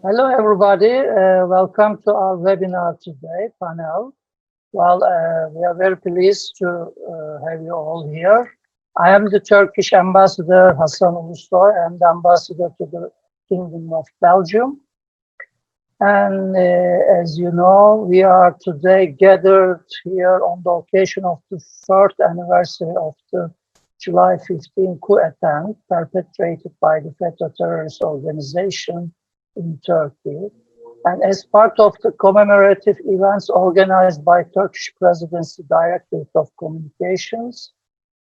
Hello, everybody. Welcome to our webinar today, panel. Well, we are very pleased to have you all here. I am the Turkish ambassador, Hasan Ulusoy, and the ambassador to the Kingdom of Belgium. And as you know, we are today gathered here on the occasion of the 3rd anniversary of the July 15 coup attempt perpetrated by the FETÖ terrorist organization in Turkey. And as part of the commemorative events organized by Turkish Presidency Directorate of Communications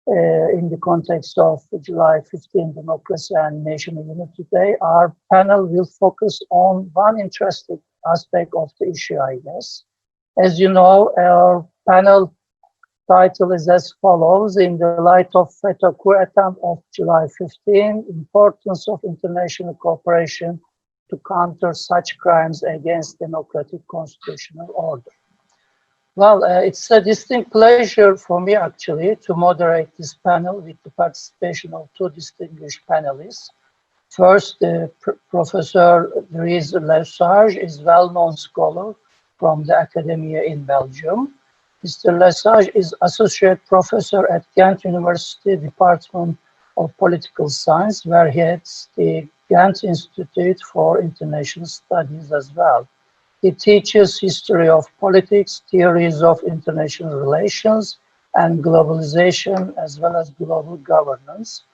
in the context of July 15 Democracy and National Unity Day, our panel will focus on one interesting aspect of the issue, I guess. As you know, our panel title is as follows: in the light of FETÖ coup attempt of July 15, importance of international cooperation to counter such crimes against democratic constitutional order. Well, it's a distinct pleasure for me actually to moderate this panel with the participation of two distinguished panelists. First, Professor Dries Lesage is a well-known scholar from the academia in Belgium. Mr. Lesage is Associate Professor at Ghent University Department of Political Science, where he heads the Ghent Institute for International Studies as well. He teaches history of politics, theories of international relations and globalization, as well as global governance.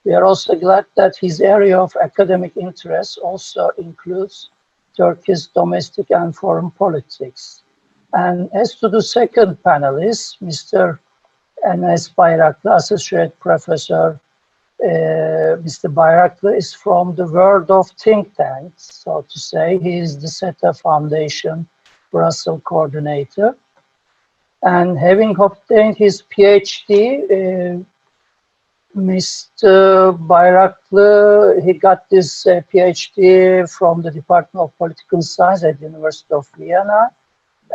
We are also glad that his area of academic interest also includes Turkey's domestic and foreign politics. And as to the second panelist, Mr. Enes Bayraklı, Associate Professor, Mr. Bayraklı is from the world of think tanks, so to say. He is the SETA Foundation Brussels coordinator. And having obtained his PhD, Mr. Bayraklı, he got this PhD from the Department of Political Science at the University of Vienna.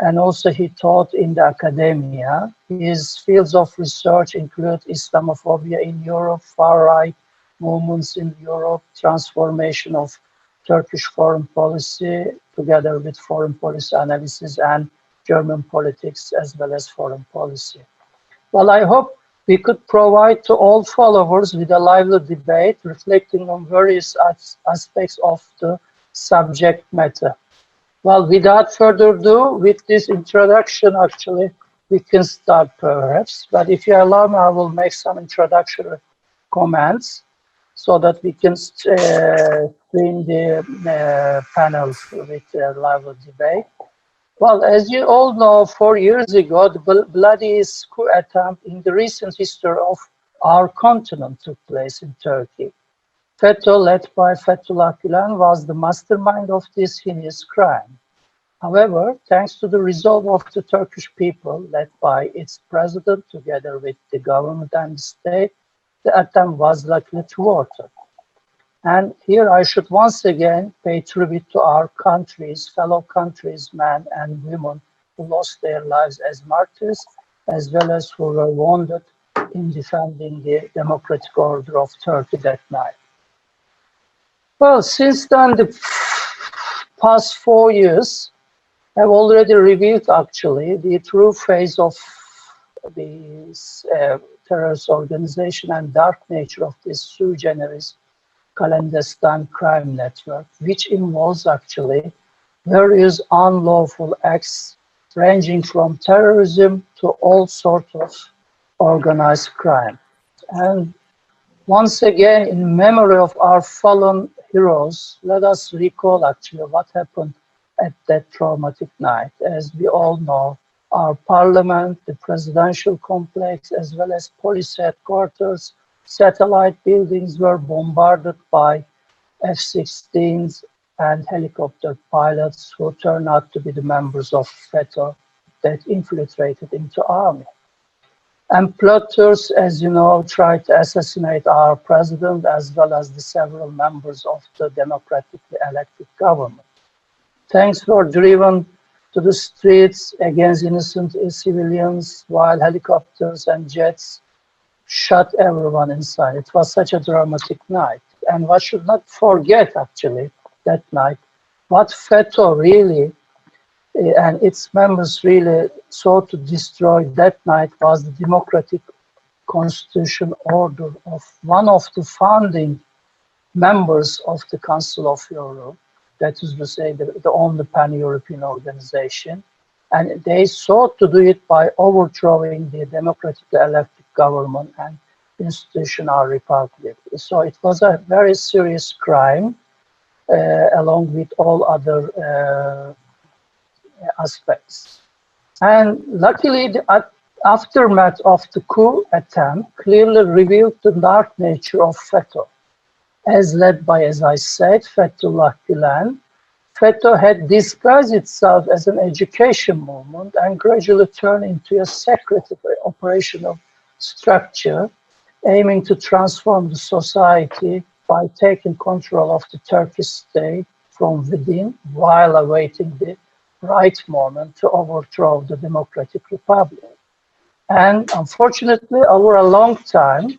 And also he taught in the academia. His fields of research include Islamophobia in Europe, far-right movements in Europe, transformation of Turkish foreign policy, together with foreign policy analysis, and German politics as well as foreign policy. Well, I hope we could provide to all followers with a lively debate reflecting on various aspects of the subject matter. Well, without further ado, with this introduction, actually, we can start perhaps. But if you allow me, I will make some introductory comments so that we can stream the panel with a lively debate. Well, as you all know, 4 years ago, the bloodiest coup attempt in the recent history of our continent took place in Turkey. FETÖ, led by Fethullah Gülen, was the mastermind of this heinous crime. However, thanks to the resolve of the Turkish people, led by its president, together with the government and the state, the attempt was luckily thwarted. And here I should once again pay tribute to our countries, fellow countries, men and women who lost their lives as martyrs, as well as who were wounded in defending the democratic order of Turkey that night. Well, since then, the past 4 years have already revealed, actually, the true face of this terrorist organization and dark nature of this sui generis clandestine crime network, which involves, actually, various unlawful acts ranging from terrorism to all sorts of organized crime. And once again, in memory of our fallen heroes, let us recall actually what happened at that traumatic night. As we all know, our parliament, the presidential complex, as well as police headquarters, satellite buildings were bombarded by F-16s and helicopter pilots who turned out to be the members of FETÖ that infiltrated into army. And plotters, as you know, tried to assassinate our president as well as the several members of the democratically elected government. Tanks were driven to the streets against innocent civilians, while helicopters and jets shot everyone inside. It was such a dramatic night. And one should not forget, actually, that night, what FETÖ really and its members really sought to destroy that night was the democratic constitution order of one of the founding members of the Council of Europe, that is to say the only pan-European organization, and they sought to do it by overthrowing the democratically elected government and institutional republic. So it was a very serious crime, along with all other aspects. And luckily, the aftermath of the coup attempt clearly revealed the dark nature of FETÖ. As led by, as I said, Fethullah Gülen, FETÖ had disguised itself as an education movement and gradually turned into a secretive operational structure aiming to transform the society by taking control of the Turkish state from within while awaiting the right moment to overthrow the democratic republic. And unfortunately, over a long time,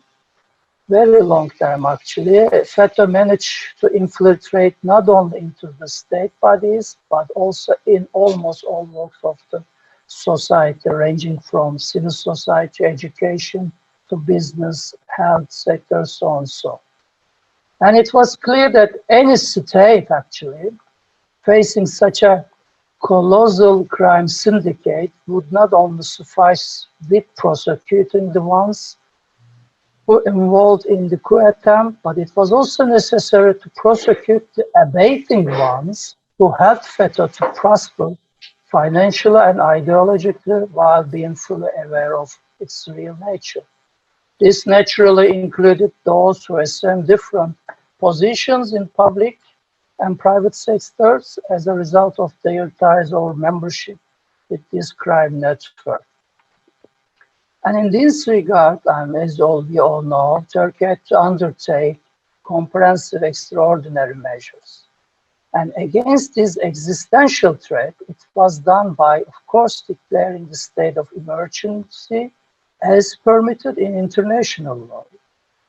very long time actually, FETÖ managed to infiltrate not only into the state bodies, but also in almost all walks of the society, ranging from civil society, education, to business, health sector, so on and so. And it was clear that any state actually facing such a colossal crime syndicate would not only suffice with prosecuting the ones who involved in the coup attempt, but it was also necessary to prosecute the abetting ones who helped FETÖ to prosper financially and ideologically while being fully aware of its real nature. This naturally included those who assumed different positions in public and private sectors as a result of their ties or membership with this crime network. And in this regard, as we all know, Turkey had to undertake comprehensive extraordinary measures. And against this existential threat, it was done by, of course, declaring the state of emergency as permitted in international law.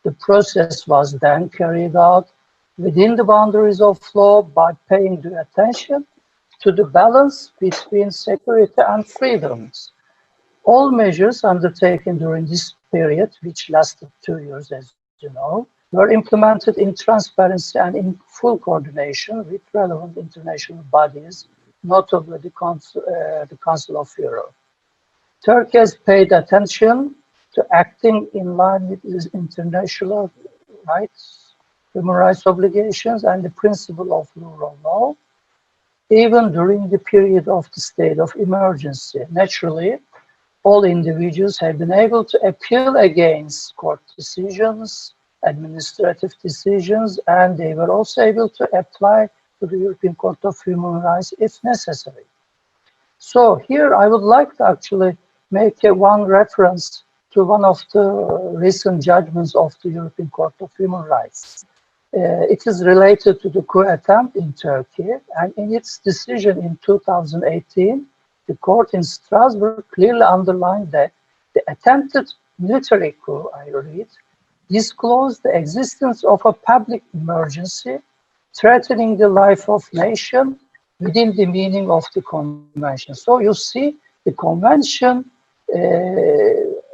The process was then carried out within the boundaries of law by paying due attention to the balance between security and freedoms. All measures undertaken during this period, which lasted 2 years, as you know, were implemented in transparency and in full coordination with relevant international bodies, notably the Council of Europe. Turkey has paid attention to acting in line with its international rights, human rights obligations, and the principle of rule of law, even during the period of the state of emergency. Naturally, all individuals have been able to appeal against court decisions, administrative decisions, and they were also able to apply to the European Court of Human Rights if necessary. So here I would like to actually make one reference to one of the recent judgments of the European Court of Human Rights. It is related to the coup attempt in Turkey, and in its decision in 2018, the court in Strasbourg clearly underlined that the attempted military coup, I read, disclosed the existence of a public emergency threatening the life of nation within the meaning of the convention. So you see, the convention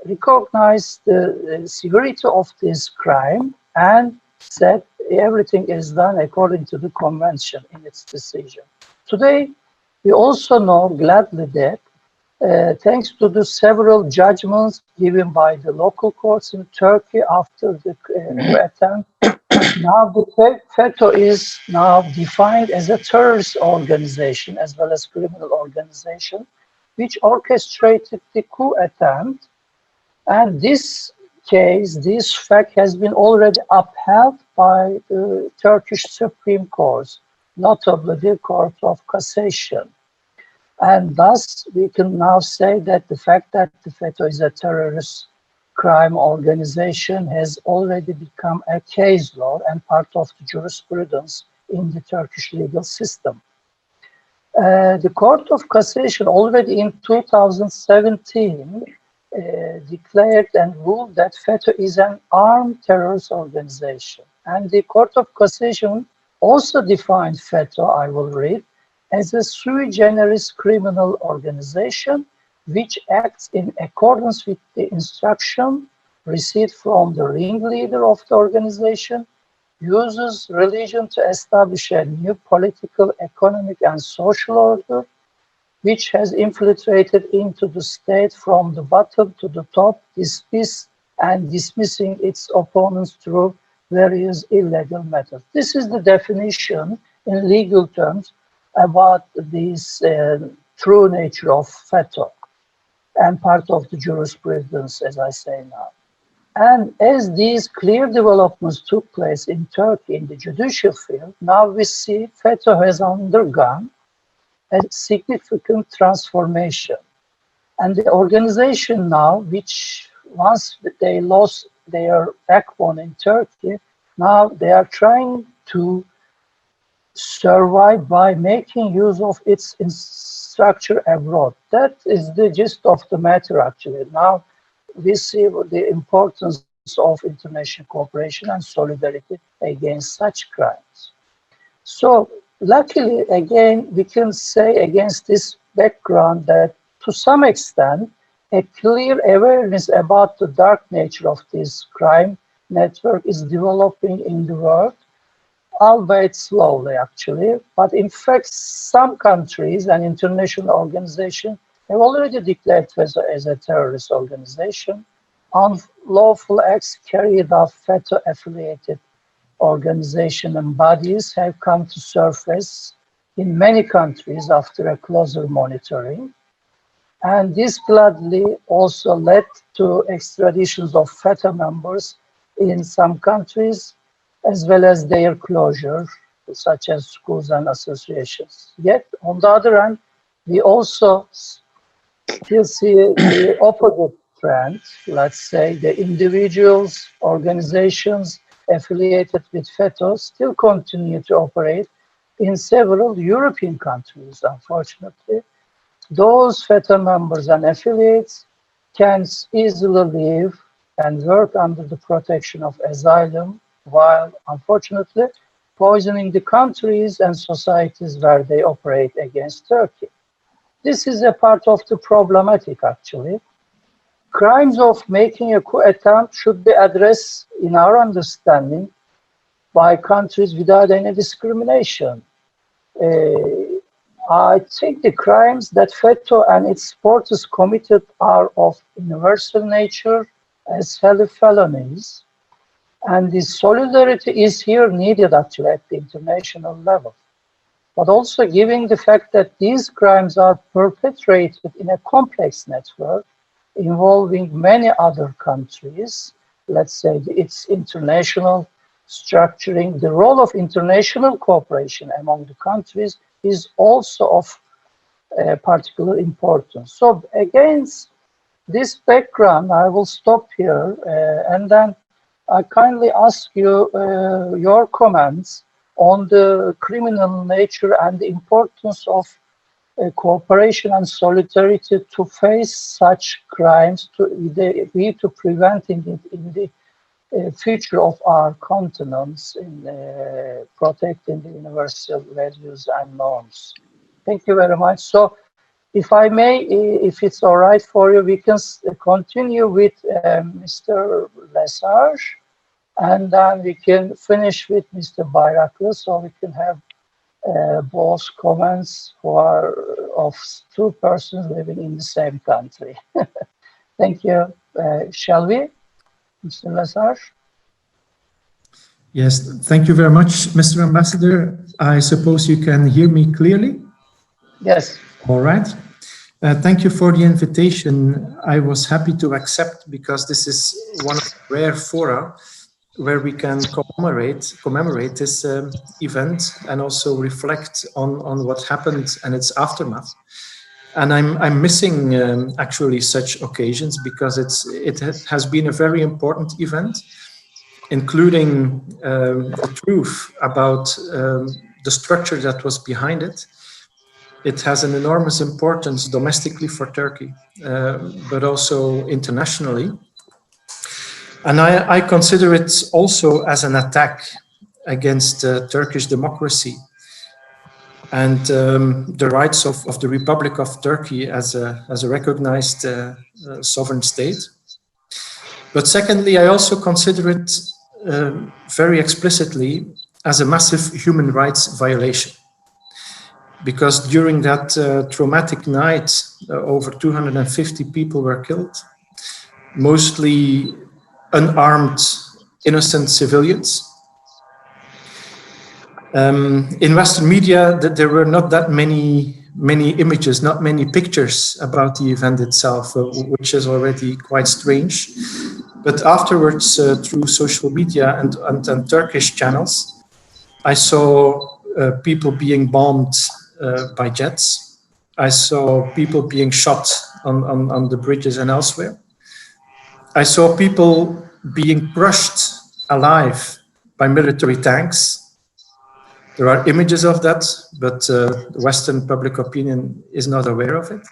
recognized the severity of this crime and said everything is done according to the convention in its decision. Today, we also know gladly that thanks to the several judgments given by the local courts in Turkey after the attempt, now the FETÖ is now defined as a terrorist organization as well as criminal organization, which orchestrated the coup attempt. And this case, this fact has been already upheld by the Turkish Supreme Court, notably the Court of Cassation. And thus, we can now say that the fact that the FETÖ is a terrorist crime organization has already become a case law and part of the jurisprudence in the Turkish legal system. The Court of Cassation already in 2017 declared and ruled that FETÖ is an armed terrorist organization. And the Court of Cassation also defined FETÖ, I will read, as a sui generis criminal organization which acts in accordance with the instruction received from the ringleader of the organization, uses religion to establish a new political, economic, and social order, which has infiltrated into the state from the bottom to the top, dismissing its opponents through various illegal methods. This is the definition in legal terms about this true nature of FETÖ and part of the jurisprudence, as I say now. And as these clear developments took place in Turkey in the judicial field, now we see FETÖ has undergone a significant transformation. And the organization now, which once they lost their backbone in Turkey, now they are trying to survive by making use of its structure abroad. That is the gist of the matter, actually. Now we see the importance of international cooperation and solidarity against such crimes. So luckily, again, we can say against this background that to some extent, a clear awareness about the dark nature of this crime network is developing in the world, albeit slowly actually. But in fact, some countries and international organizations have already declared FETÖ as a terrorist organization. Unlawful acts carried out FETÖ-affiliated organizations and bodies have come to surface in many countries after a closer monitoring. And this gladly also led to extraditions of FETÖ members in some countries, as well as their closure, such as schools and associations. Yet, on the other hand, we also still see the opposite trend. Let's say the individuals, organizations affiliated with FETÖ still continue to operate in several European countries, unfortunately. Those FETÖ members and affiliates can easily live and work under the protection of asylum, while unfortunately poisoning the countries and societies where they operate against Turkey. This is a part of the problematic, actually. Crimes of making a coup attempt should be addressed, in our understanding, by countries without any discrimination. I think the crimes that FETÖ and its supporters committed are of universal nature as felonies, and the solidarity is here needed actually at the international level. But also given the fact that these crimes are perpetrated in a complex network involving many other countries, let's say its international structuring, the role of international cooperation among the countries is also of particular importance. So against this background, I will stop here and then I kindly ask you your comments on the criminal nature and the importance of cooperation and solidarity to face such crimes, to preventing it in the future of our continents, in protecting the universal values and norms. Thank you very much. So, if I may, if it's all right for you, we can continue with Mr. Lesage, and then we can finish with Mr. Bayraklı, so we can have both comments of two persons living in the same country. Thank you. Shall we, Mr. Lesage? Yes, thank you very much, Mr. Ambassador. I suppose you can hear me clearly? Yes. All right. Thank you for the invitation. I was happy to accept because this is one of the rare fora where we can commemorate this event and also reflect on what happened and its aftermath. And I'm missing actually such occasions because it has been a very important event, including the truth about the structure that was behind it. It has an enormous importance domestically for Turkey, but also internationally. And I consider it also as an attack against Turkish democracy and the rights of the Republic of Turkey as a recognized sovereign state. But secondly, I also consider it very explicitly as a massive human rights violation. Because during that traumatic night, over 250 people were killed, mostly unarmed, innocent civilians. In Western media, there were not that many images, not many pictures about the event itself, which is already quite strange. But afterwards, through social media and Turkish channels, I saw people being bombed by jets. I saw people being shot on the bridges and elsewhere. I saw people being crushed alive by military tanks. There are images of that, but Western public opinion is not aware of it.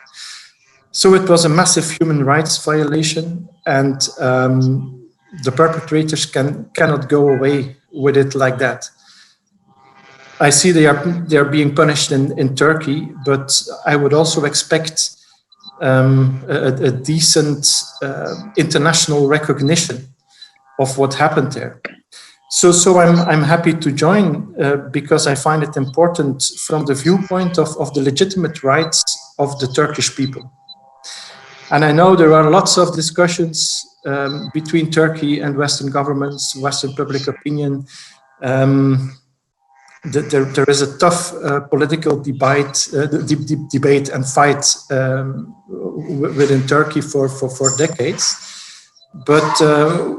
So it was a massive human rights violation, and the perpetrators cannot go away with it like that. I see they are being punished in Turkey, but I would also expect a decent international recognition of what happened there. So I'm happy to join because I find it important from the viewpoint of the legitimate rights of the Turkish people. And I know there are lots of discussions between Turkey and Western governments, Western public opinion. There is a tough political debate and fight within Turkey for decades. But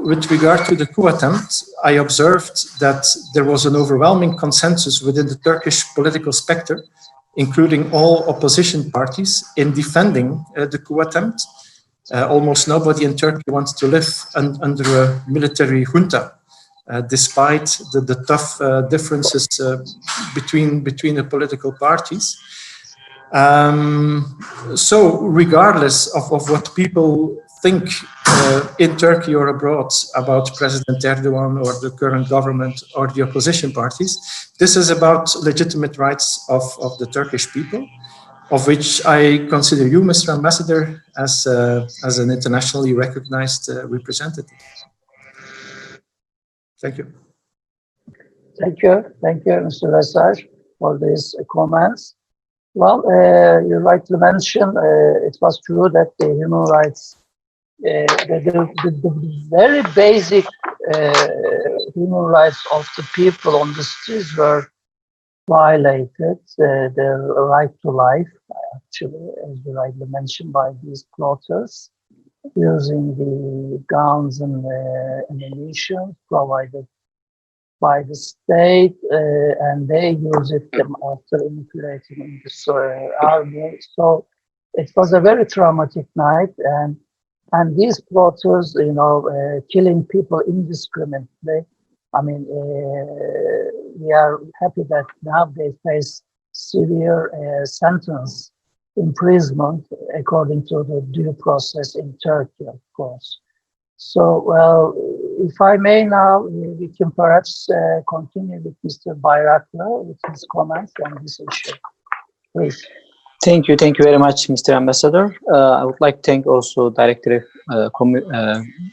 with regard to the coup attempt, I observed that there was an overwhelming consensus within the Turkish political spectrum, including all opposition parties, in defending the coup attempt. Almost nobody in Turkey wants to live under a military junta, despite the tough differences between the political parties. So regardless of what people think in Turkey or abroad about President Erdogan or the current government or the opposition parties, this is about legitimate rights of the Turkish people, of which I consider you, Mr. Ambassador, as an internationally recognized representative. Thank you. Thank you, Mr. Vesar, for these comments. Well, you rightly mentioned it was true that the human rights, the very basic human rights of the people on the streets were violated. Their right to life, actually, as you rightly mentioned, by these plotters, using the guns and ammunition provided by the state, and they use it after infiltrating in the army. So it was a very traumatic night, and these plotters, killing people indiscriminately. I mean, we are happy that now they face severe sentence, imprisonment, according to the due process in Turkey, of course. So, well, if I may now, we can perhaps continue with Mr. Bayraklı with his comments on this issue. Please. Thank you very much, Mr. Ambassador. I would like to thank also Directorate of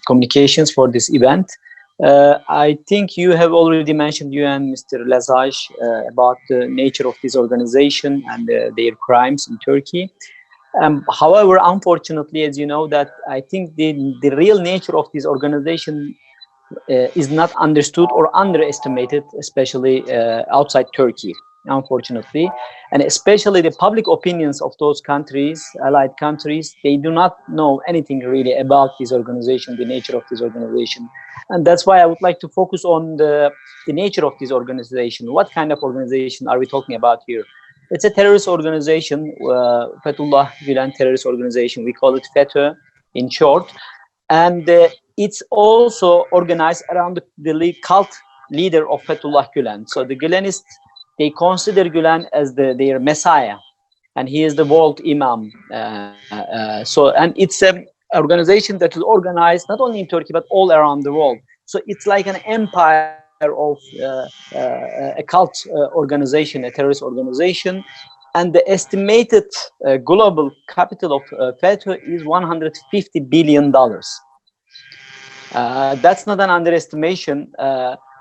Communications for this event. I think you have already mentioned, you and Mr. Lazaj, about the nature of this organization and their crimes in Turkey. However, unfortunately, as you know, that I think the real nature of this organization is not understood or underestimated, especially outside Turkey, unfortunately. And especially the public opinions of those countries, allied countries, they do not know anything really about this organization, the nature of this organization. And that's why I would like to focus on the nature of this organization. What kind of organization are we talking about here? It's a terrorist organization, Fethullah Gülen terrorist organization. We call it FETÖ in short. And it's also organized around the cult leader of Fethullah Gülen. So the Gülenists, they consider Gülen as their messiah, and he is the world imam. And it's an organization that is organized not only in Turkey, but all around the world. So it's like an empire of a cult organization, a terrorist organization, and the estimated global capital of FETÖ is $150 billion. That's not an underestimation.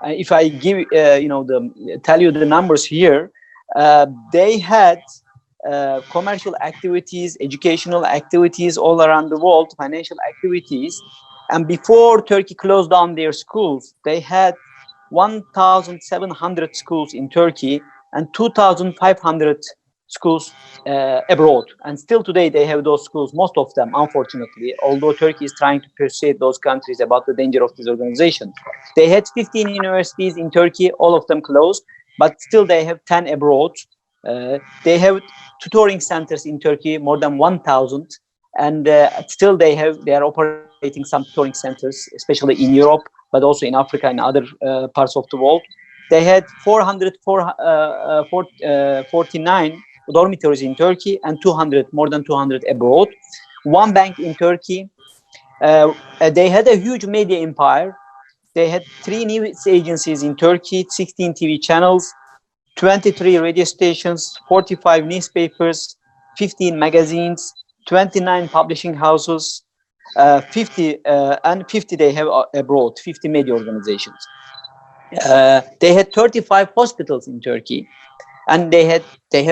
If I give, tell you the numbers here, they had commercial activities, educational activities all around the world, financial activities. And before Turkey closed down their schools, they had 1,700 schools in Turkey and 2,500 schools abroad. And still today they have those schools, most of them, unfortunately, although Turkey is trying to persuade those countries about the danger of this organization. They had 15 universities in Turkey, all of them closed, but still they have 10 abroad. They have tutoring centers in Turkey, more than 1,000, and still they are operating some tutoring centers, especially in Europe, but also in Africa and other parts of the world. They had 449 dormitories in Turkey and more than 200 abroad. One bank in Turkey. They had a huge media empire. They had 3 news agencies in Turkey, 16 TV channels, 23 radio stations, 45 newspapers, 15 magazines, 29 publishing houses, 50 they have abroad, 50 media organizations. They had 35 hospitals in Turkey, and they have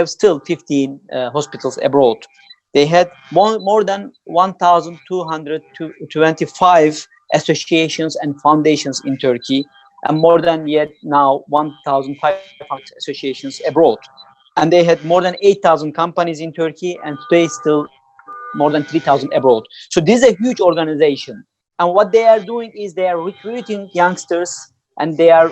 still 15 hospitals abroad. They had more than 1,225 associations and foundations in Turkey, and more than yet now 1,500 associations abroad. And they had more than 8,000 companies in Turkey, and today still more than 3,000 abroad. So this is a huge organization. And what they are doing is they are recruiting youngsters, and they are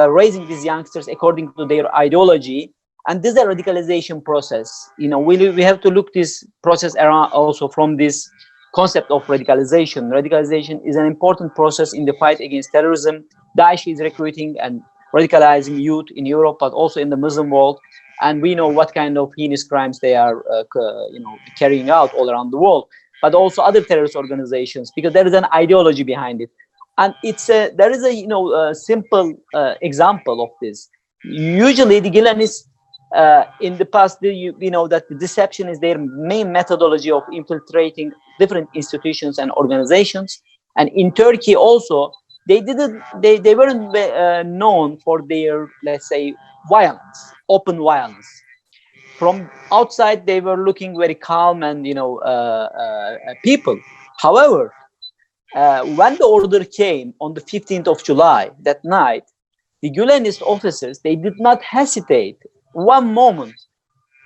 raising these youngsters according to their ideology. And this is a radicalization process. We have to look this process around also from this concept of radicalization. Radicalization is an important process in the fight against terrorism. Daesh is recruiting and radicalizing youth in Europe, but also in the Muslim world. And we know what kind of heinous crimes they are carrying out all around the world, but also other terrorist organizations, because there is an ideology behind it. And there is a simple example of this. Usually the Gilanists in the past, we know that the deception is their main methodology of infiltrating different institutions and organizations. And in Turkey also, they weren't known for their, let's say, violence, open violence. From outside, they were looking very calm and people. However, when the order came on the 15th of July, that night, the Gülenist officers, they did not hesitate one moment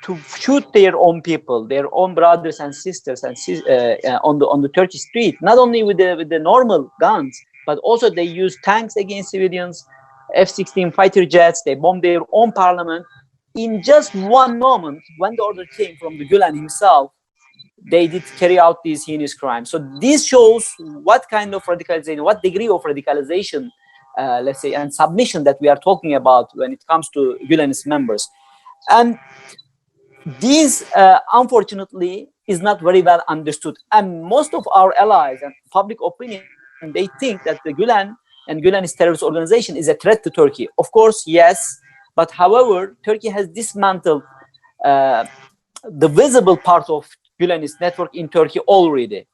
to shoot their own people, their own brothers and sisters, and on the Turkish street. Not only with the normal guns, but also they used tanks against civilians, F-16 fighter jets. They bombed their own parliament. In just one moment, when the order came from the Gülen himself, they did carry out these heinous crimes. So this shows what kind of radicalization, what degree of radicalization, let's say, and submission that we are talking about when it comes to Gülenist members. And this, unfortunately, is not very well understood. And most of our allies and public opinion, they think that the Gülen and Gülenist terrorist organization is a threat to Turkey. Of course, yes. But however, Turkey has dismantled the visible part of Gülenist network in Turkey already.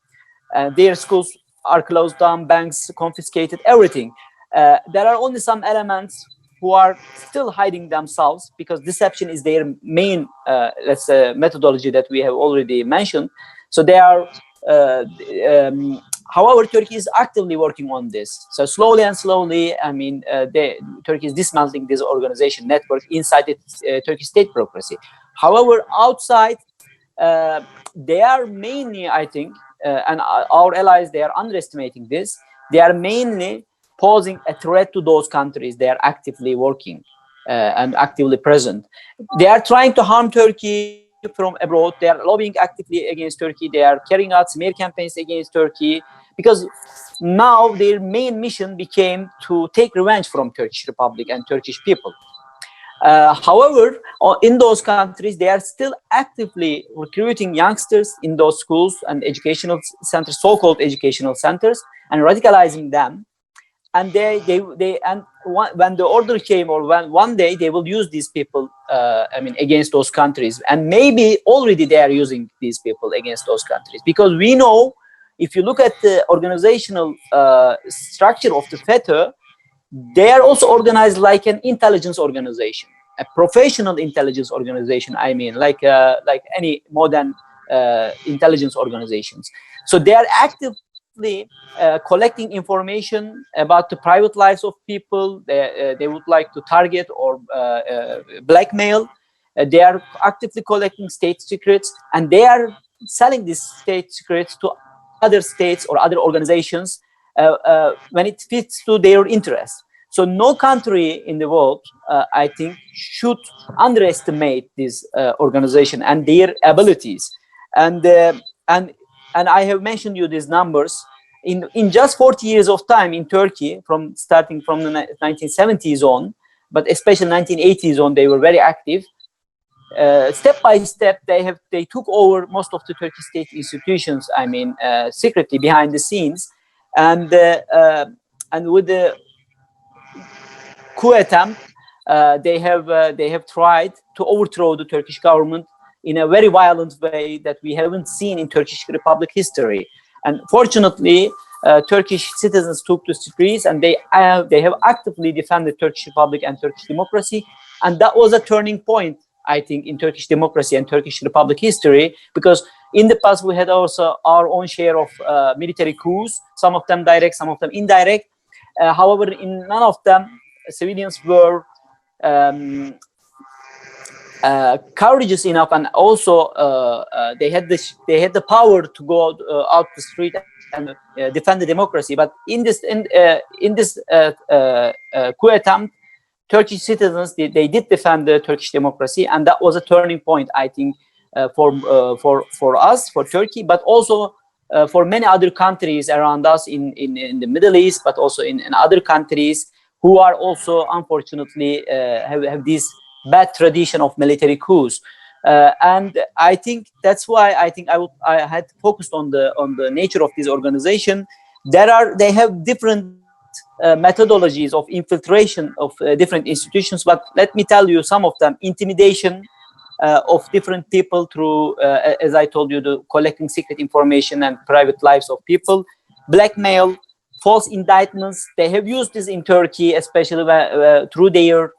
Their schools are closed down, banks confiscated, everything. There are only some elements who are still hiding themselves, because deception is their main let's say, methodology that we have already mentioned. So they are, however, Turkey is actively working on this. So slowly and slowly, Turkey is dismantling this organization network inside the Turkish state bureaucracy. However, outside, they are mainly, I think, and our allies, they are underestimating this. They are mainly posing a threat to those countries. They are actively working and actively present. They are trying to harm Turkey from abroad. They are lobbying actively against Turkey. They are carrying out smear campaigns against Turkey, because now their main mission became to take revenge from Turkish Republic and Turkish people. However, in those countries, they are still actively recruiting youngsters in those schools and educational centers, so-called educational centers, and radicalizing them. and when the order came, or when one day they will use these people, I mean, against those countries, and maybe already they are using these people against those countries, because we know, if you look at the organizational structure of the FETÖ, they are also organized like an intelligence organization, a professional intelligence organization. I mean, like any modern intelligence organizations. So they are actively collecting information about the private lives of people. They would like to target or blackmail. They are actively collecting state secrets, and they are selling these state secrets to other states or other organizations when it fits to their interests. So no country in the world, I think, should underestimate this organization and their abilities. And I have mentioned you these numbers. In just 40 years of time in Turkey, starting from the 1970s on, but especially 1980s on, they were very active. Step by step, they took over most of the Turkish state institutions. I mean, secretly behind the scenes, and with the coup attempt, they have tried to overthrow the Turkish government in a very violent way that we haven't seen in Turkish Republic history. And fortunately, Turkish citizens took to the streets, and they have actively defended Turkish Republic and Turkish democracy, and that was a turning point, I think, in Turkish democracy and Turkish Republic history, because in the past we had also our own share of military coups, some of them direct, some of them indirect. However, in none of them, civilians were courageous enough, and also they had the power to go out the street and defend the democracy. But in this coup attempt, Turkish citizens they did defend the Turkish democracy, and that was a turning point, I think, for us, for Turkey, but also for many other countries around us in the Middle East, but also in other countries who are also unfortunately have this bad tradition of military coups. And I think that's why I think I had focused on the nature of this organization. They have different methodologies of infiltration of different institutions, but let me tell you some of them: intimidation of different people through, as I told you, the collecting secret information and private lives of people, blackmail, false indictments. They have used this in Turkey, especially through their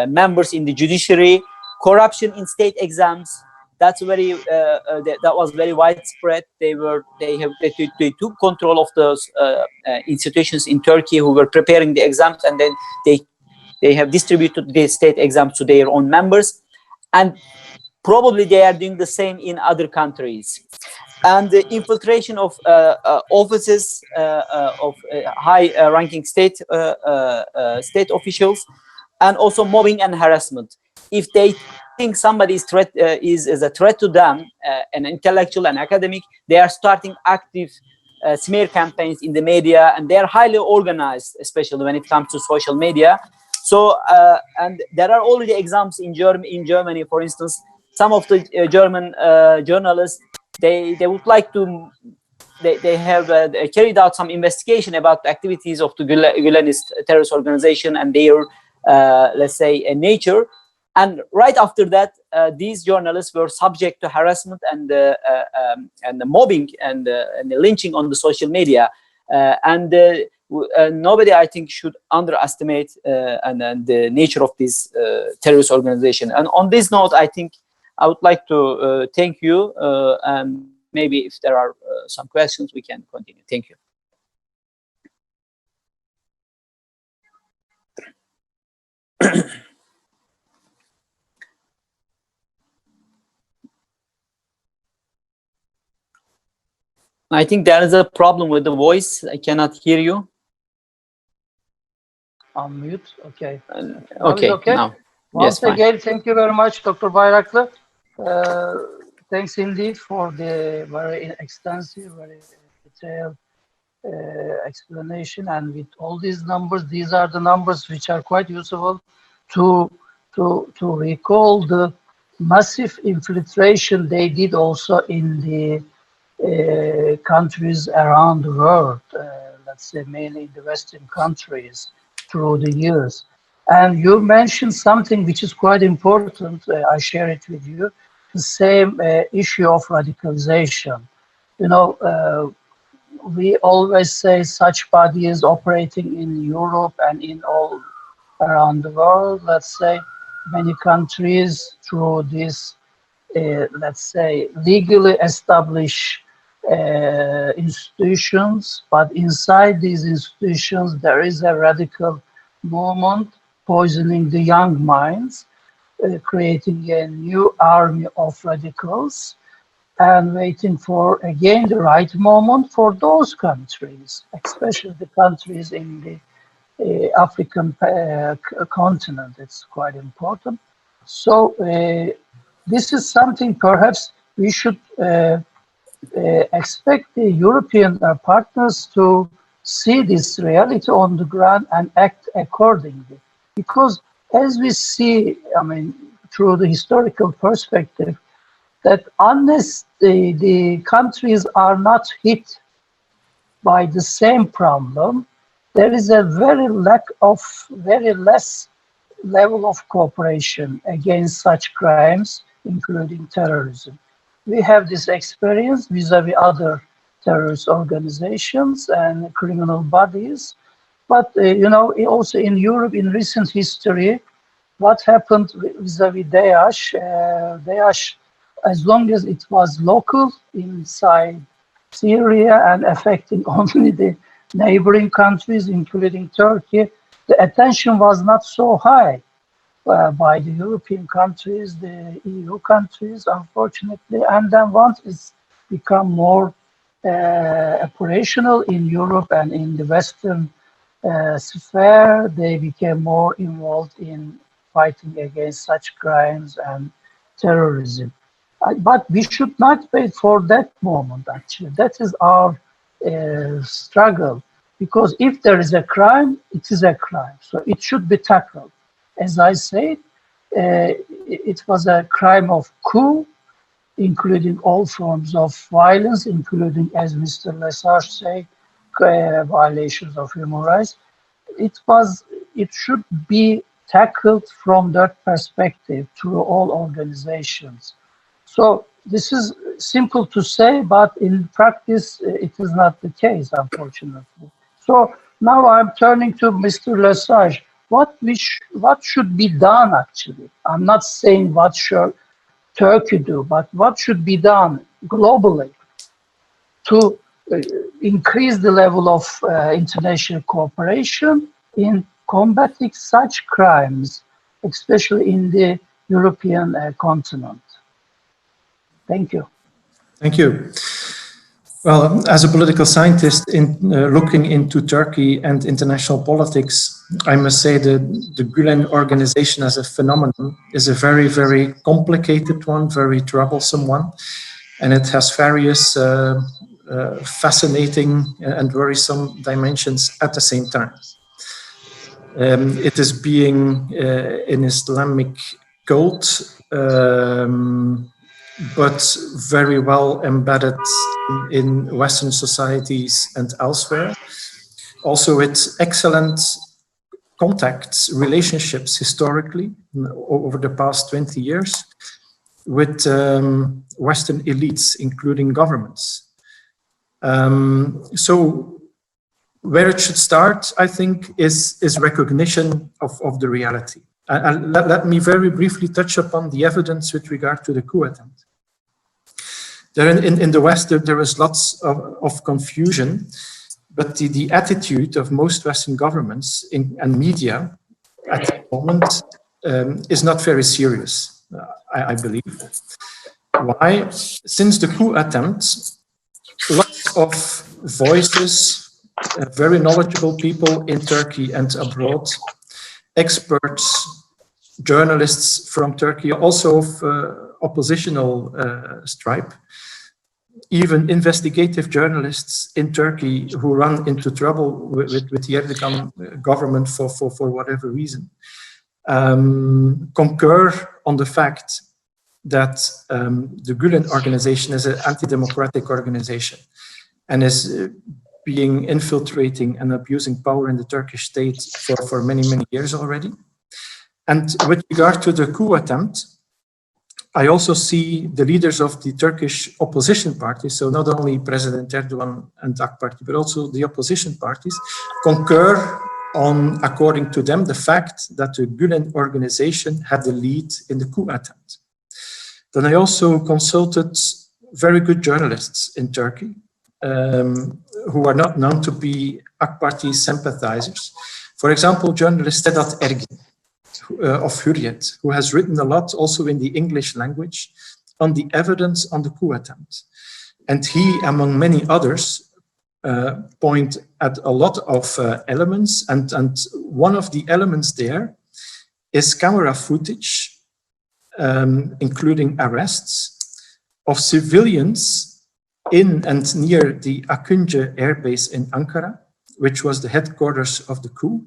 members in the judiciary, corruption in state exams. That's very that was very widespread. They took control of those institutions in Turkey who were preparing the exams, and then they have distributed the state exams to their own members, and probably they are doing the same in other countries. And the infiltration of offices of high-ranking state officials, and also mobbing and harassment. If they think somebody is a threat to them, an intellectual and academic, they are starting active smear campaigns in the media, and they are highly organized, especially when it comes to social media. So, and there are already examples in Germany, for instance. Some of the German journalists, they would like to, they have carried out some investigation about the activities of the Gülenist terrorist organization and their, let's say, nature. And right after that, these journalists were subject to harassment and the mobbing and the lynching on the social media. Nobody, I think, should underestimate and the nature of this terrorist organization. And on this note, I think I would like to thank you. And maybe if there are some questions, we can continue. Thank you. I think there is a problem with the voice. I cannot hear you. Unmute. Okay. Okay. Okay. Now. Once Yes, again, thank you very much, Dr. Bayraklı. Thanks indeed for the very extensive, very detailed explanation. And with all these numbers, these are the numbers which are quite useful to recall the massive infiltration they did also in the countries around the world. let's say mainly in the Western countries through the years. And you mentioned something which is quite important, I share it with you, the same issue of radicalization. You know, we always say such bodies operating in Europe and in all around the world, let's say, many countries through this, let's say, legally established institutions, but inside these institutions there is a radical movement poisoning the young minds, creating a new army of radicals, and waiting for, again, the right moment for those countries, especially the countries in the African continent. It's quite important. So this is something perhaps we should expect the European partners to see this reality on the ground and act accordingly. Because as we see, I mean, through the historical perspective, that unless the countries are not hit by the same problem, there is a very less level of cooperation against such crimes, including terrorism. We have this experience vis-a-vis other terrorist organizations and criminal bodies. But, you know, also in Europe, in recent history, what happened vis-a-vis Daesh, Daesh, as long as it was local inside Syria and affecting only the neighboring countries, including Turkey, the attention was not so high by the European countries, the EU countries, unfortunately. And then once it's become more operational in Europe and in the Western sphere, they became more involved in fighting against such crimes and terrorism. But we should not wait for that moment, actually. That is our struggle. Because if there is a crime, it is a crime. So it should be tackled. As I said, it was a crime of coup, including all forms of violence, including, as Mr. Lesage said, violations of human rights. It should be tackled from that perspective through all organizations. So this is simple to say, but in practice, it is not the case, unfortunately. So now I'm turning to Mr. Lesage. What should be done, actually? I'm not saying what should Turkey do, but what should be done globally to increase the level of international cooperation in combating such crimes, especially in the European continent? Thank you. Thank you. Well, as a political scientist in looking into Turkey and international politics, I must say that the Gülen organization as a phenomenon is a very, very complicated one, very troublesome one, and it has various fascinating and worrisome dimensions at the same time. It is being an Islamic cult, but very well embedded in Western societies and elsewhere. Also with excellent contacts, relationships historically over the past 20 years with Western elites, including governments. So where it should start, I think, is recognition of the reality. And let me very briefly touch upon the evidence with regard to the coup attempt. In the West, there is lots of confusion, but the attitude of most Western governments and media at the moment is not very serious, I believe. Why? Since the coup attempt, lots of voices, very knowledgeable people in Turkey and abroad, experts, journalists from Turkey, also of oppositional stripe, even investigative journalists in Turkey who run into trouble with the Erdogan government for whatever reason, concur on the fact that the Gülen organization is an anti-democratic organization and is being infiltrating and abusing power in the Turkish state for many, many years already. And with regard to the coup attempt, I also see the leaders of the Turkish opposition parties, so not only President Erdogan and AK Party, but also the opposition parties, concur on, according to them, the fact that the Gülen organization had the lead in the coup attempt. Then I also consulted very good journalists in Turkey, who are not known to be AK Party sympathizers. For example, journalist Sedat Ergin of Hürriyet, who has written a lot also in the English language on the evidence on the coup attempt. And he, among many others, point at a lot of elements, and one of the elements there is camera footage, including arrests of civilians in and near the Akıncı air base in Ankara, which was the headquarters of the coup.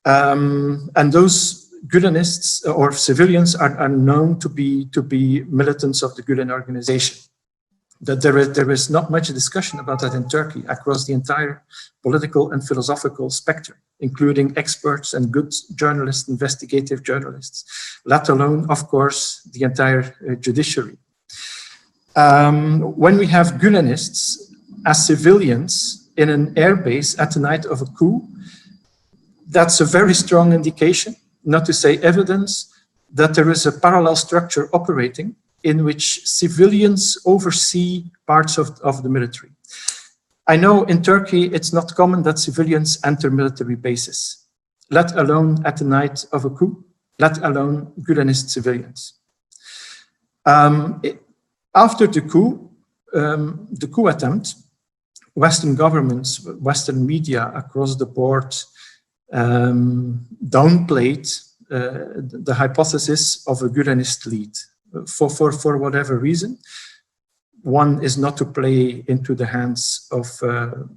And those Gülenists or civilians are known to be militants of the Gülen organization. That there is not much discussion about that in Turkey across the entire political and philosophical spectrum, including experts and good journalists, investigative journalists, let alone, of course, the entire judiciary. When we have Gülenists as civilians in an airbase at the night of a coup, that's a very strong indication, not to say evidence, that there is a parallel structure operating in which civilians oversee parts of the military. I know in Turkey it's not common that civilians enter military bases, let alone at the night of a coup, let alone Gülenist civilians. After the coup attempt, Western governments, Western media across the board downplayed the hypothesis of a Gülenist lead for whatever reason. One is not to play into the hands of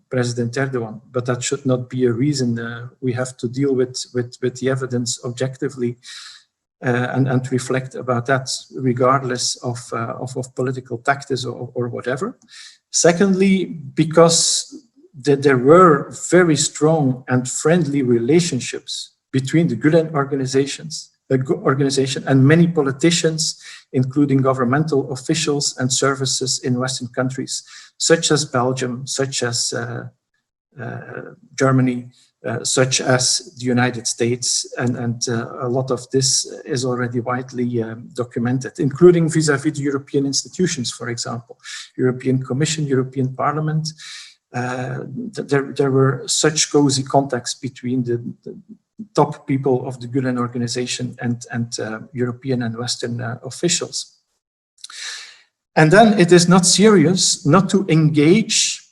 President Erdogan, but that should not be a reason. We have to deal with the evidence objectively and reflect about that, regardless of political tactics or whatever. Secondly, because there were very strong and friendly relationships between the Gülen organization and many politicians, including governmental officials and services in Western countries, such as Belgium, such as Germany, such as the United States, and a lot of this is already widely documented, including vis-à-vis the European institutions, for example, European Commission, European Parliament. There were such cozy contacts between the top people of the Gülen organization and European and Western officials. And then it is not serious not to engage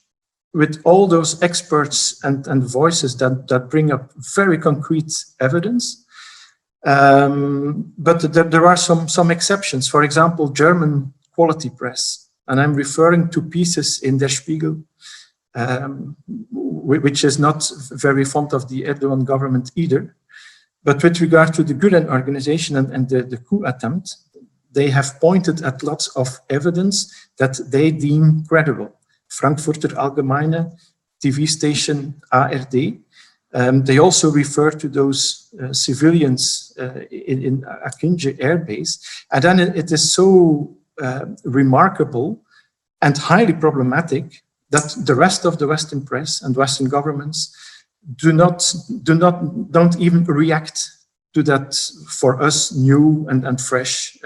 with all those experts and voices that bring up very concrete evidence. But there are some exceptions. For example, German quality press, and I'm referring to pieces in Der Spiegel, which is not very fond of the Erdogan government either. But with regard to the Gülen organization and the coup attempt, they have pointed at lots of evidence that they deem credible. Frankfurter Allgemeine, TV station ARD. They also refer to those civilians in Akıncı air base. And then it is so remarkable and highly problematic that the rest of the Western press and Western governments don't even react to that, for us, new and fresh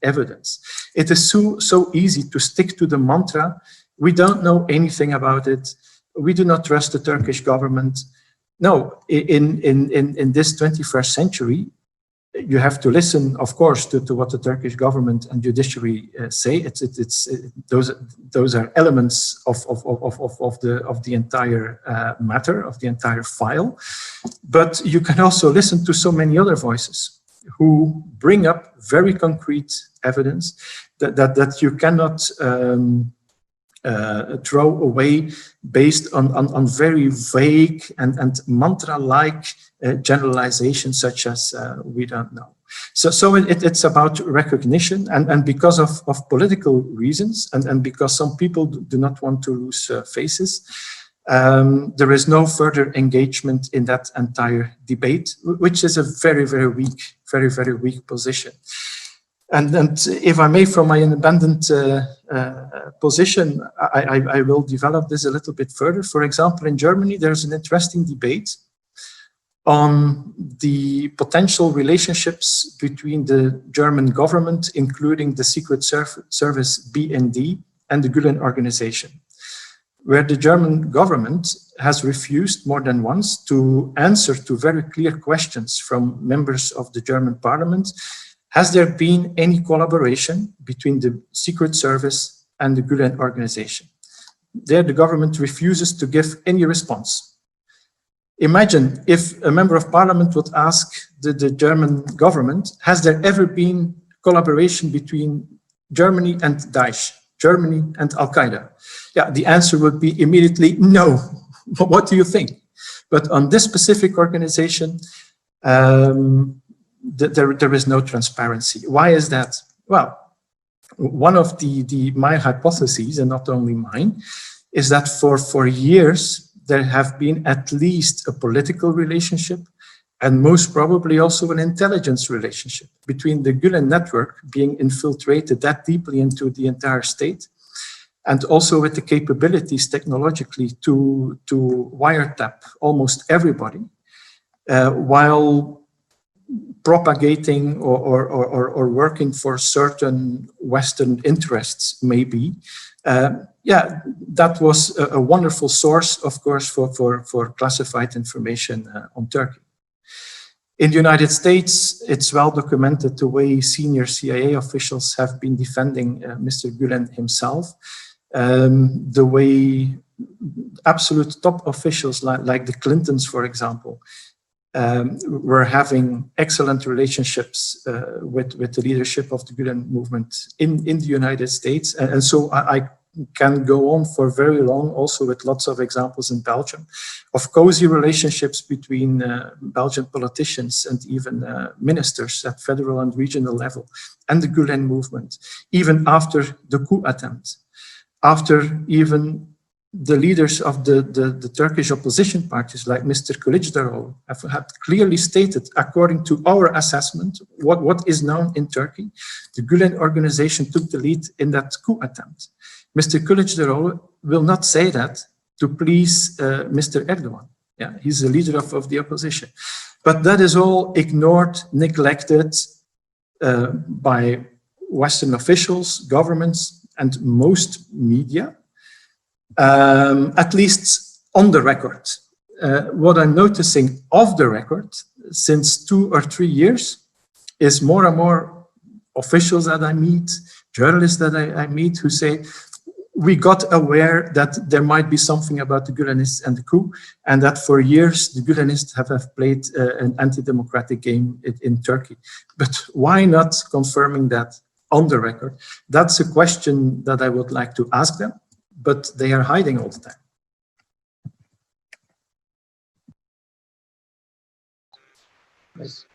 evidence. It is so easy to stick to the mantra, we don't know anything about it, we do not trust the Turkish government. No, in this 21st century, you have to listen, of course, to what the Turkish government and judiciary say. Those are elements of the entire matter, of the entire file. But you can also listen to so many other voices who bring up very concrete evidence that you cannot throw away based on very vague and mantra-like generalizations such as we don't know. So it's about recognition, and because of political reasons, and because some people do not want to lose faces, There is no further engagement in that entire debate, which is a very, very weak position. And if I may, from my independent position, I will develop this a little bit further. For example, in Germany, there's an interesting debate on the potential relationships between the German government, including the Secret Service BND and the Gülen organization, where the German government has refused more than once to answer to very clear questions from members of the German parliament. Has there been any collaboration between the Secret Service and the Gülen organization? There, the government refuses to give any response. Imagine if a member of parliament would ask the German government, has there ever been collaboration between Germany and Daesh, Germany and Al-Qaeda? Yeah, the answer would be immediately no. What do you think? But on this specific organization, there is no transparency. Why is that? Well, one of my hypotheses, and not only mine, is that for years, there have been at least a political relationship and most probably also an intelligence relationship between the Gülen network being infiltrated that deeply into the entire state, and also with the capabilities technologically to wiretap almost everybody, while propagating or working for certain Western interests, maybe. Yeah, that was a wonderful source, of course, for classified information on Turkey. In the United States, it's well documented the way senior CIA officials have been defending Mr. Gülen himself, the way absolute top officials like the Clintons, for example, were having excellent relationships with the leadership of the Gülen movement in the United States. And so I can go on for very long, also with lots of examples in Belgium, of cozy relationships between Belgian politicians and even ministers at federal and regional level, and the Gülen movement, even after the coup attempt, after even the leaders of the Turkish opposition parties, like Mr. Kılıçdaroğlu, have clearly stated, according to our assessment, what is known in Turkey, the Gülen organization took the lead in that coup attempt. Mr. Kılıçdaroğlu will not say that to please Mr. Erdogan. Yeah, he's the leader of the opposition. But that is all ignored, neglected by Western officials, governments, and most media. At least on the record. What I'm noticing off the record since 2 or 3 years is more and more officials that I meet, journalists that I meet, who say, we got aware that there might be something about the Gülenists and the coup, and that for years the Gülenists have played an anti-democratic game in Turkey. But why not confirming that on the record? That's a question that I would like to ask them, but they are hiding all the time. Yes.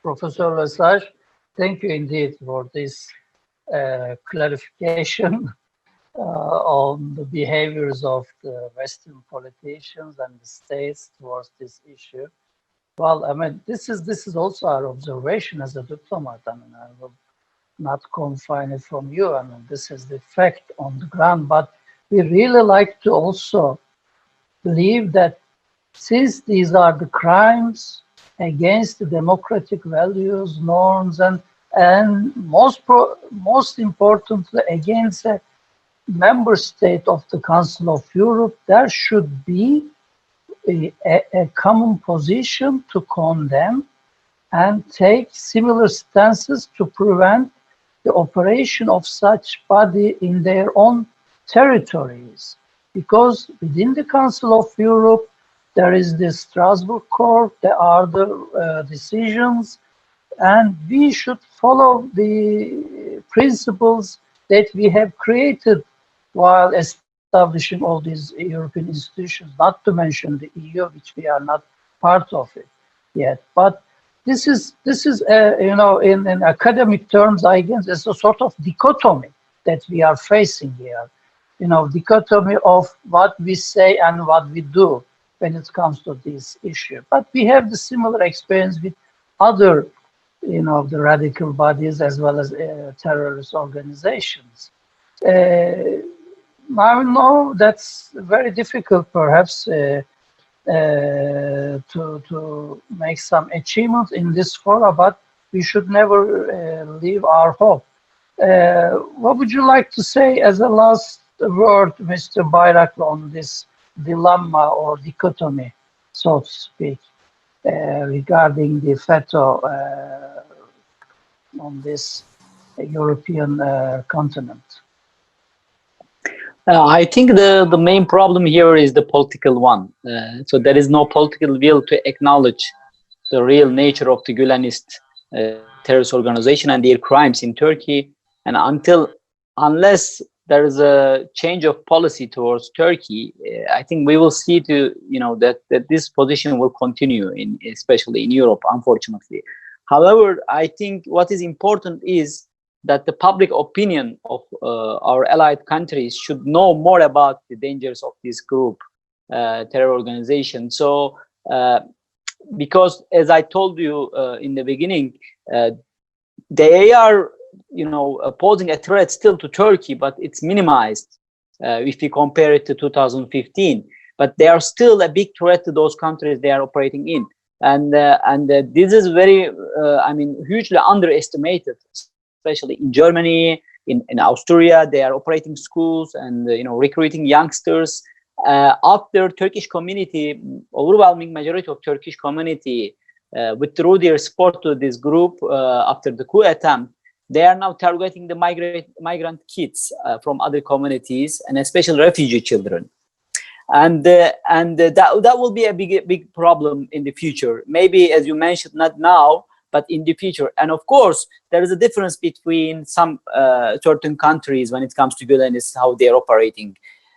Professor Lesage, thank you indeed for this clarification on the behaviors of the Western politicians and the states towards this issue. Well, I mean, this is also our observation as a diplomat. I mean, I will not confine it from you. I mean, this is the fact on the ground. But we really like to also believe that since these are the crimes against the democratic values, norms, and most importantly against a member state of the Council of Europe, there should be a common position to condemn and take similar stances to prevent the operation of such body in their own territories. Because within the Council of Europe, there is the Strasbourg Court, there are the decisions, and we should follow the principles that we have created while establishing all these European institutions, not to mention the EU, which we are not part of it yet. But this is you know, in academic terms, I guess, it's a sort of dichotomy that we are facing here. dichotomy of what we say and what we do when it comes to this issue. But we have the similar experience with other, the radical bodies as well as terrorist organizations. I know that's very difficult, perhaps, to make some achievement in this forum, but we should never leave our hope. What would you like to say as a last word, Mr. Bayraklı, on this dilemma or dichotomy, so to speak, regarding the FETÖ on this European continent? I think the main problem here is the political one. So there is no political will to acknowledge the real nature of the Gülenist terrorist organization and their crimes in Turkey. And unless there is a change of policy towards Turkey, I think we will see that this position will continue, especially in Europe, unfortunately. However, I think what is important is that the public opinion of our allied countries should know more about the dangers of this group, terror organization. So, because as I told you in the beginning, they are, posing a threat still to Turkey, but it's minimized if we compare it to 2015. But they are still a big threat to those countries they are operating in, and this is very, hugely underestimated. Especially in Germany, in Austria, they are operating schools and recruiting youngsters. After Turkish community, overwhelming majority of Turkish community withdrew their support to this group after the coup attempt, they are now targeting the migrant kids from other communities and especially refugee children. And that will be a big problem in the future. Maybe, as you mentioned, not now, but in the future. And of course, there is a difference between some certain countries when it comes to Gülenists, how they're operating.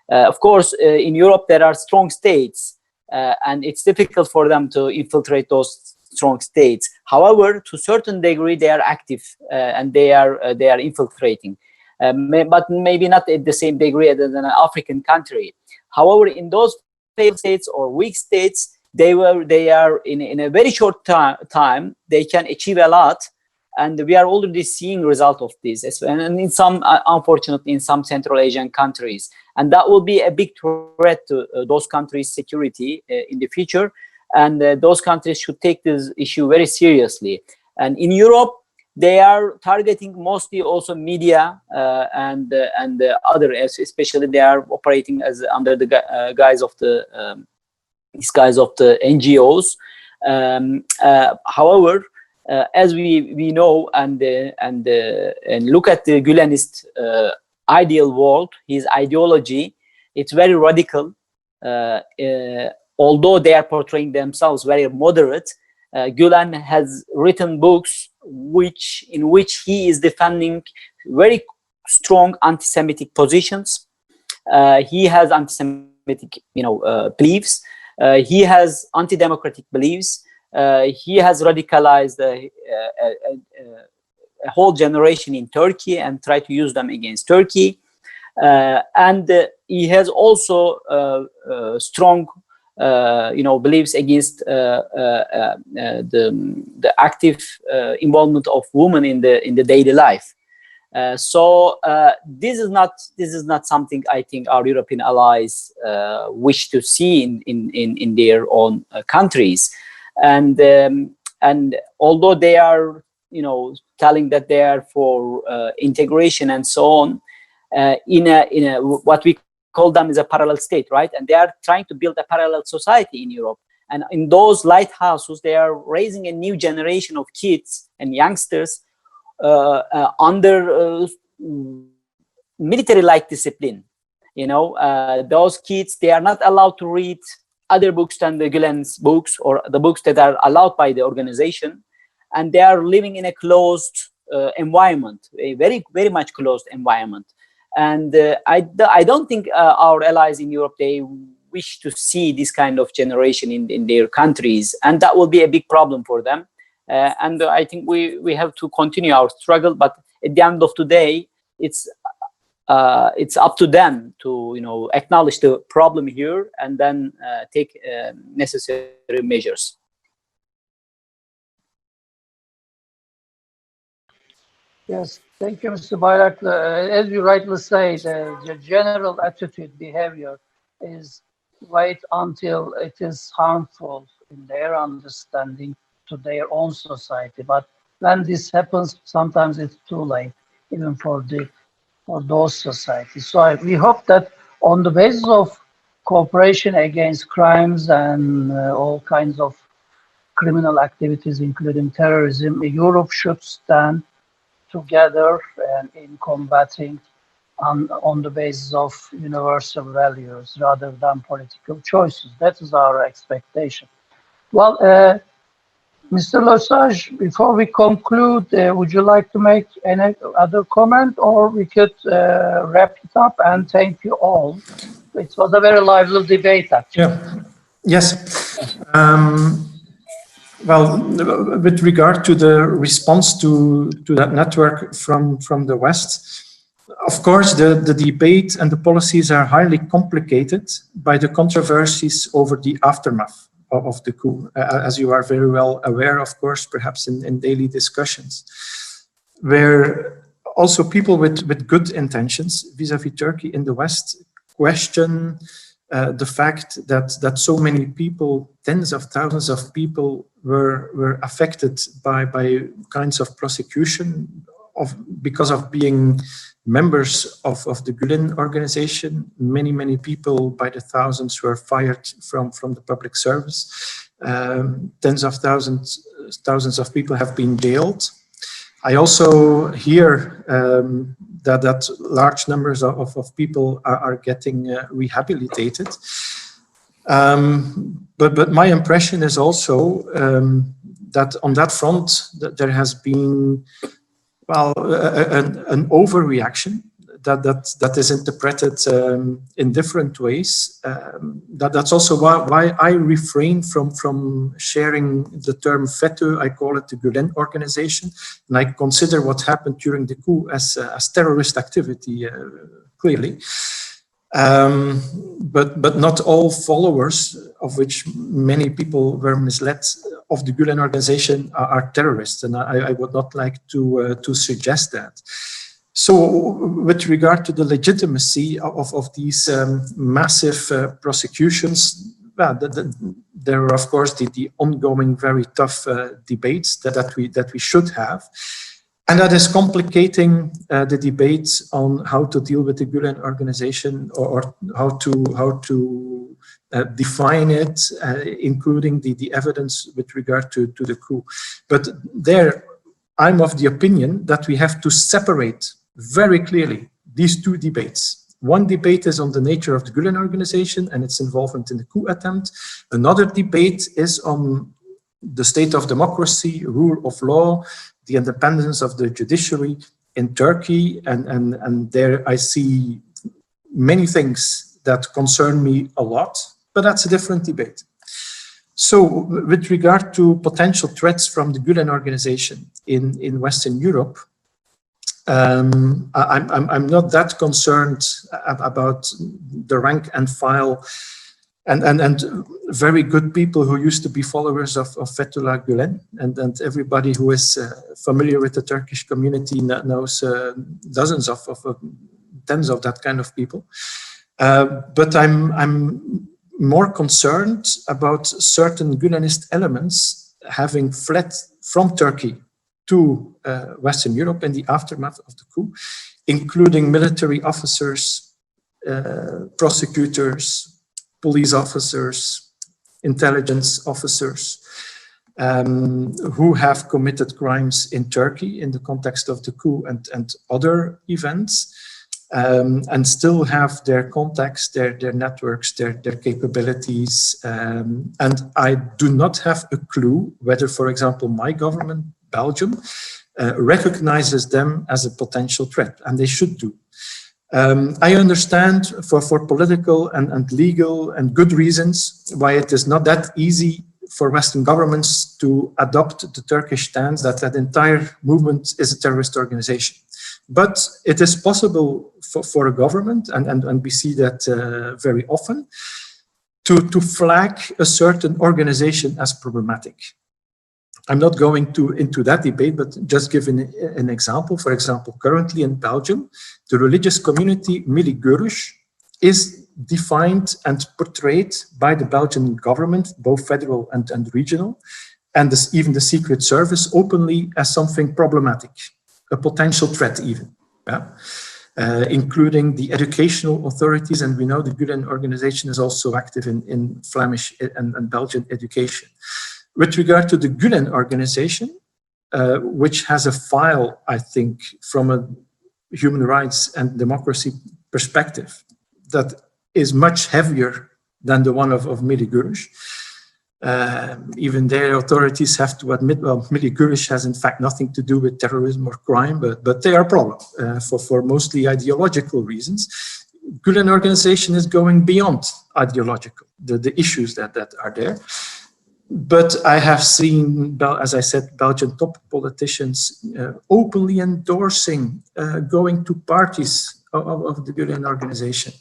Of course, in Europe, there are strong states, and it's difficult for them to infiltrate those strong states. However, to a certain degree, they are active and they are infiltrating, but maybe not at the same degree as an African country. However, in those failed states or weak states, they are in a very short time they can achieve a lot, and we are already seeing result of this, and in some unfortunately in some Central Asian countries, and that will be a big threat to those countries' security in the future, and those countries should take this issue very seriously. And in Europe, they are targeting mostly also media and other, especially they are operating as under the guise of the NGOs. However, as we know and look at the Gülenist ideal world, his ideology, it's very radical. Although they are portraying themselves very moderate, Gülen has written books in which he is defending very strong anti-Semitic positions. He has anti-Semitic, beliefs. He has anti-democratic beliefs. He has radicalized a whole generation in Turkey and tried to use them against Turkey. And he has also strong, beliefs against the active involvement of women in the daily life. So this is not something I think our European allies wish to see in their own countries, and although they are telling that they are for integration and so on, in a what we call them is a parallel state, right? And they are trying to build a parallel society in Europe, and in those lighthouses they are raising a new generation of kids and youngsters under military-like discipline. Those kids, they are not allowed to read other books than the Gülen's books or the books that are allowed by the organization, and they are living in a closed environment, a very, very much closed environment. And I don't think our allies in Europe, they wish to see this kind of generation in their countries, and that will be a big problem for them. And I think we have to continue our struggle, but at the end of the day, it's it's up to them to, you know, acknowledge the problem here and then take necessary measures. Yes, thank you, Mr. Bayraklı. As you rightly say, the general attitude, behavior is wait until it is harmful in their understanding to their own society. But when this happens, sometimes it's too late, even for those societies. So we hope that on the basis of cooperation against crimes and all kinds of criminal activities, including terrorism, Europe should stand together and in combating on the basis of universal values rather than political choices. That is our expectation. Well, Mr. Lesage, before we conclude, would you like to make any other comment, or we could wrap it up and thank you all? It was a very lively debate, actually. Yeah. Yes. Well, with regard to the response to that network from the West, of course, the debate and the policies are highly complicated by the controversies over the aftermath of the coup, as you are very well aware, of course, perhaps in daily discussions, where also people with good intentions vis-à-vis Turkey in the West question the fact that so many people, tens of thousands of people, were affected by kinds of prosecution because of being members of the Gülen organization. Many people by the thousands were fired from the public service. Tens of thousands of people have been jailed. I also hear that large numbers of people are getting rehabilitated. But my impression is also that on that front, there has been, well, an overreaction that is interpreted in different ways. That's also why I refrain from sharing the term FETÖ. I call it the Gülen organization, and I consider what happened during the coup as terrorist activity, clearly. But not all followers, of which many people were misled, of the Gülen organization are terrorists, and I would not like to suggest that. So, with regard to the legitimacy of these massive prosecutions, well, there are of course the ongoing very tough debates that we should have. And that is complicating the debate on how to deal with the Gülen organization, or how to define it, including the evidence with regard to the coup. But there, I'm of the opinion that we have to separate very clearly these two debates. One debate is on the nature of the Gülen organization and its involvement in the coup attempt. Another debate is on the state of democracy, rule of law, the independence of the judiciary in Turkey, and there I see many things that concern me a lot, but that's a different debate. So, with regard to potential threats from the Gülen organization in Western Europe, I'm not that concerned about the rank and file and very good people who used to be followers of Fethullah Gülen, and everybody who is familiar with the Turkish community knows dozens of tens of that kind of people. But I'm more concerned about certain Gülenist elements having fled from Turkey to Western Europe in the aftermath of the coup, including military officers, prosecutors, police officers, intelligence officers, who have committed crimes in Turkey in the context of the coup and other events, and still have their contacts, their networks, their capabilities. And I do not have a clue whether, for example, my government, Belgium, recognizes them as a potential threat, and they should do. I understand for political and legal and good reasons why it is not that easy for Western governments to adopt the Turkish stance that that entire movement is a terrorist organization. But it is possible for a government, and we see that very often, to flag a certain organization as problematic. I'm not going into that debate, but just giving an example. For example, currently in Belgium, the religious community Milligurus is defined and portrayed by the Belgian government, both federal and regional, and even the Secret Service openly as something problematic, a potential threat even, yeah? Including the educational authorities, and we know the Gulen organization is also active in Flemish and Belgian education. With regard to the Gulen organization, which has a file, I think, from a human rights and democracy perspective that is much heavier than the one of Milligurus. Even their authorities have to admit, well, Milligurus has in fact nothing to do with terrorism or crime, but they are a problem for mostly ideological reasons. Gulen organization is going beyond ideological, the issues that are there. But I have seen, as I said, Belgian top politicians openly endorsing going to parties of the Gulen organization.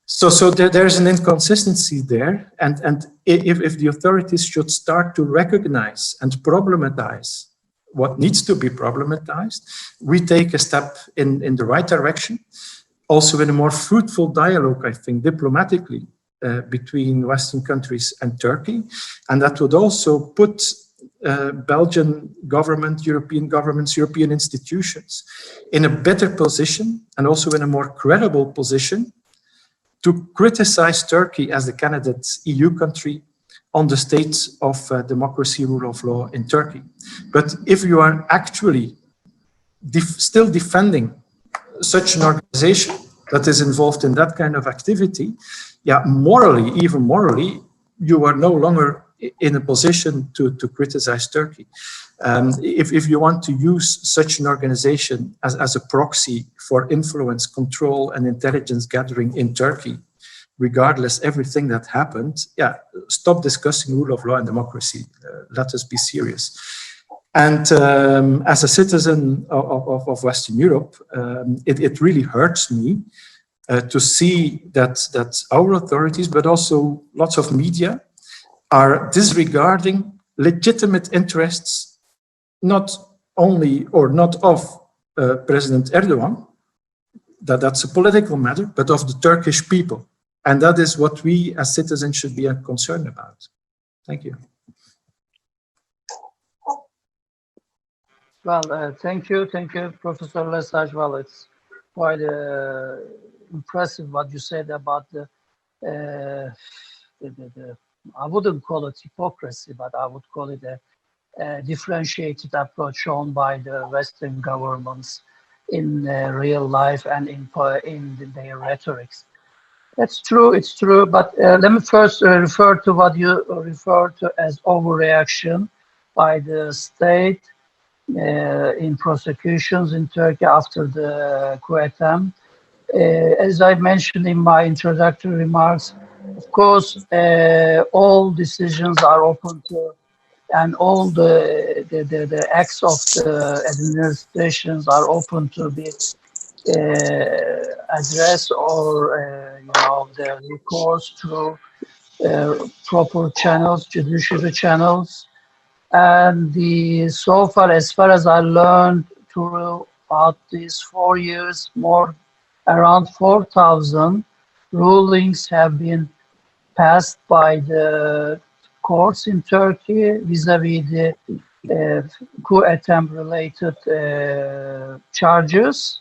So there's an inconsistency there, and if the authorities should start to recognize and problematize what needs to be problematized, we take a step in the right direction, also in a more fruitful dialogue, I think, diplomatically, between Western countries and Turkey, and that would also put Belgian government, European governments, European institutions in a better position and also in a more credible position to criticize Turkey as the candidate EU country on the state of democracy, rule of law in Turkey. But if you are actually still defending such an organization that is involved in that kind of activity, yeah, morally, even morally, you are no longer in a position to criticize Turkey. If you want to use such an organization as a proxy for influence, control, and intelligence gathering in Turkey, regardless everything that happened, yeah, stop discussing rule of law and democracy. Let us be serious. And as a citizen of Western Europe, it really hurts me to see that our authorities, but also lots of media, are disregarding legitimate interests, not only or not of President Erdogan, that's a political matter, but of the Turkish people. And that is what we as citizens should be concerned about. Thank you. Well, thank you, Professor Lesage. Well, it's quite impressive what you said about the I wouldn't call it hypocrisy, but I would call it a differentiated approach shown by the Western governments in real life and in their rhetorics. That's true, it's true, but let me first refer to what you refer to as overreaction by the state in prosecutions in Turkey after the coup attempt. As I mentioned in my introductory remarks, of course, all decisions are open to, and all the acts of the administrations are open to be addressed or the recourse through proper channels, judiciary channels. And so far, as far as I learned throughout these 4 years, around 4,000 rulings have been passed by the courts in Turkey vis-a-vis the coup attempt related charges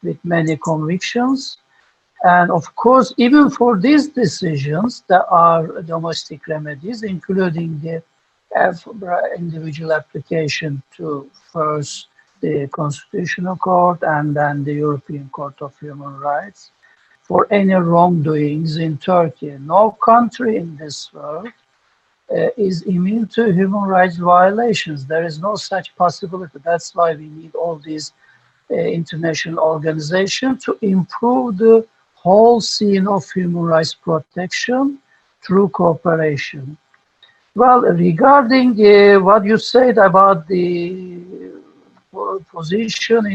with many convictions. And of course, even for these decisions, there are domestic remedies, including the individual application to first the Constitutional Court and then the European Court of Human Rights for any wrongdoings in Turkey. No country in this world is immune to human rights violations. There is no such possibility. That's why we need all these international organizations to improve the whole scene of human rights protection through cooperation. Well, regarding what you said about the position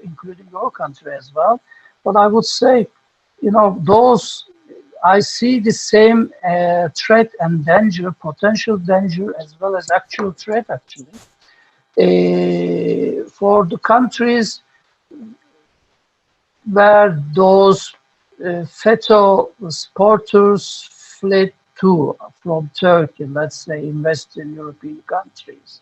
including your country as well. But I would say, you know, I see the same threat and danger, potential danger, as well as actual threat, actually, for the countries where those FETÖ supporters fled to from Turkey, let's say in Western European countries.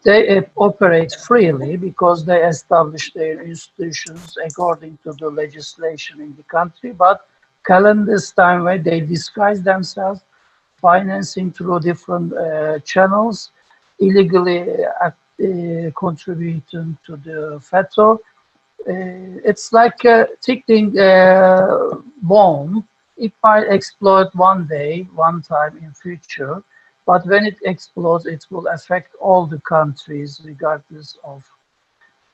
They operate freely because they establish their institutions according to the legislation in the country, but clandestine way they disguise themselves, financing through different channels, illegally contributing to the FETÖ. It's like a ticking bomb. It might explode one day, one time in future, but when it explodes, it will affect all the countries regardless of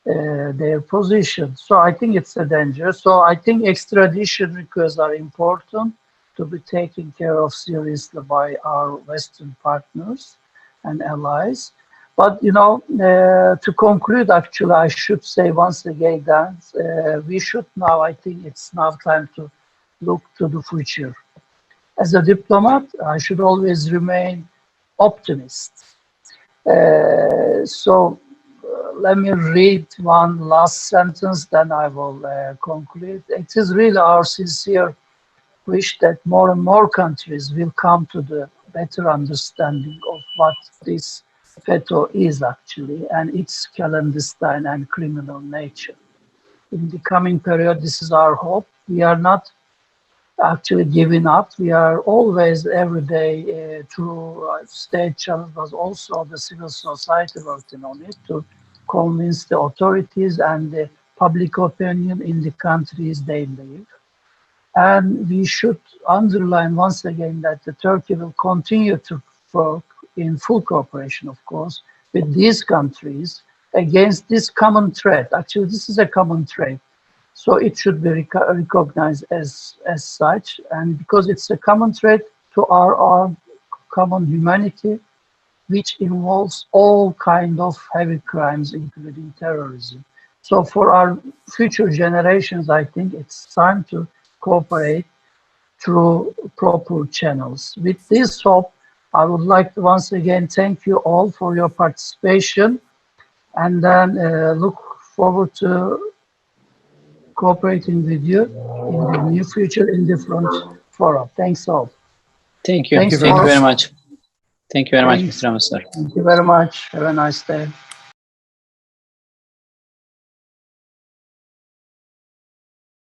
their position. So I think it's a danger. So I think extradition requests are important to be taken care of seriously by our Western partners and allies. But, you know, to conclude, actually, I should say once again that we should now, I think it's now time to look to the future. As a diplomat, I should always remain optimist. Let me read one last sentence, then I will conclude. It is really our sincere wish that more and more countries will come to the better understanding of what this FETÖ is actually, and its clandestine and criminal nature. In the coming period, this is our hope. We are not actually giving up. We are always, every day, through state channels, but also the civil society working on it to convince the authorities and the public opinion in the countries they live. And we should underline once again that the Turkey will continue to work in full cooperation, of course, with these countries against this common threat. Actually, this is a common threat. So it should be recognized as such. And because it's a common threat to our common humanity, which involves all kinds of heavy crimes, including terrorism. So for our future generations, I think it's time to cooperate through proper channels. With this hope, I would like to once again thank you all for your participation, and then look forward to cooperating with you in the near future in different fora. Thanks all. Thank you. Thank you very much. Thank you very much, Mr. Ambassador. Thank you very much. Have a nice day.